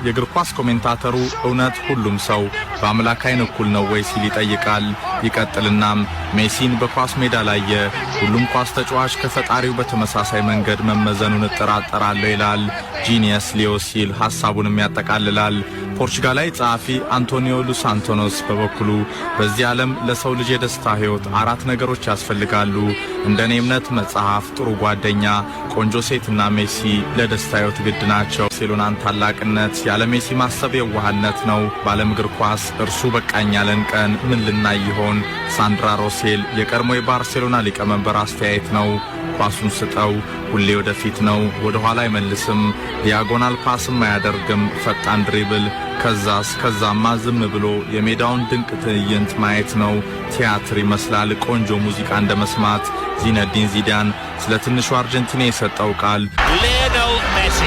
የእግር ኳስ ኮሜንታተሩ እውነት ሁሉም ሰው በአምላክ ዓይን እኩል ነው ወይ ሲል ይጠይቃል። ይቀጥልናም ሜሲን በኳስ ሜዳ ላይ ሁሉም ኳስ ተጫዋች ከፈጣሪው በተመሳሳይ መንገድ መመዘኑን እጠራጠራለሁ ይላል። ጂኒየስ ሊዮ ሲል ሐሳቡንም ያጠቃልላል። ፖርቹጋላዊ ጸሐፊ አንቶኒዮ ሉስ አንቶኖስ በበኩሉ በዚህ ዓለም ለሰው ልጅ የደስታ ሕይወት 4 ነገሮች ያስፈልጋሉ። እንደኔ እምነት መጽሐፍ፣ ጥሩ ጓደኛ፣ ቆንጆ ሴትና ሜሲ ለደስታ ሕይወት ግድ ናቸው። ባርሴሎናን ታላቅነት ያለ ሜሲ ማሰብ የዋህነት ነው። በዓለም እግር ኳስ እርሱ በቃኝ ያለን ቀን ምን ልናይ ይሆን? ሳንድራ ሮሴል የቀድሞ የባርሴሎና ሊቀመንበር አስተያየት ነው። ኳሱን ስጠው፣ ሁሌ ወደፊት ነው፣ ወደ ኋላ አይመልስም፣ ዲያጎናል ፓስም አያደርግም፣ ፈጣን ድሪብል፣ ከዛማ ዝም ብሎ የሜዳውን ድንቅ ትዕይንት ማየት ነው። ቲያትር ይመስላል፣ ቆንጆ ሙዚቃ እንደ መስማት። ዚነዲን ዚዳን ስለ ትንሹ አርጀንቲና የሰጠው ቃል ሊዮኔል ሜሲ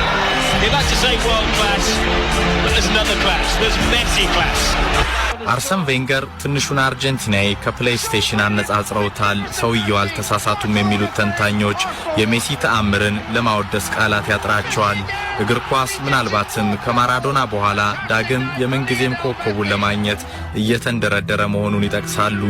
አርሰን ቬንገር ትንሹን አርጀንቲናዊ ከፕሌይስቴሽን አነጻጽረውታል። ሰውየው አልተሳሳቱም የሚሉት ተንታኞች የሜሲ ተአምርን ለማወደስ ቃላት ያጥራቸዋል። እግር ኳስ ምናልባትም ከማራዶና በኋላ ዳግም የምንጊዜም ኮከቡን ለማግኘት እየተንደረደረ መሆኑን ይጠቅሳሉ።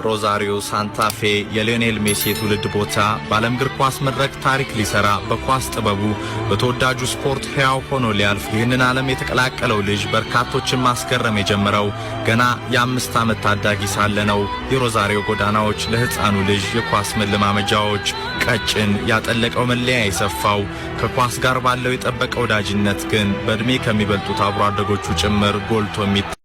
ሮዛሪዮ ሳንታፌ የሊዮኔል ሜሲ የትውልድ ቦታ በዓለም እግር ኳስ መድረክ ታሪክ ሊሰራ በኳስ ጥበቡ በተወዳጁ ስፖርት ሕያው ሆኖ ሊያልፍ ይህንን ዓለም የተቀላቀለው ልጅ በርካቶችን ማስገረም የጀመረው ገና የ5 ዓመት ታዳጊ ሳለ ነው። የሮዛሪዮ ጎዳናዎች ለሕፃኑ ልጅ የኳስ መለማመጃዎች፣ ቀጭን ያጠለቀው መለያ የሰፋው ከኳስ ጋር ባለው የጠበቀ ወዳጅነት ግን በዕድሜ ከሚበልጡት አብሮ አደጎቹ ጭምር ጎልቶ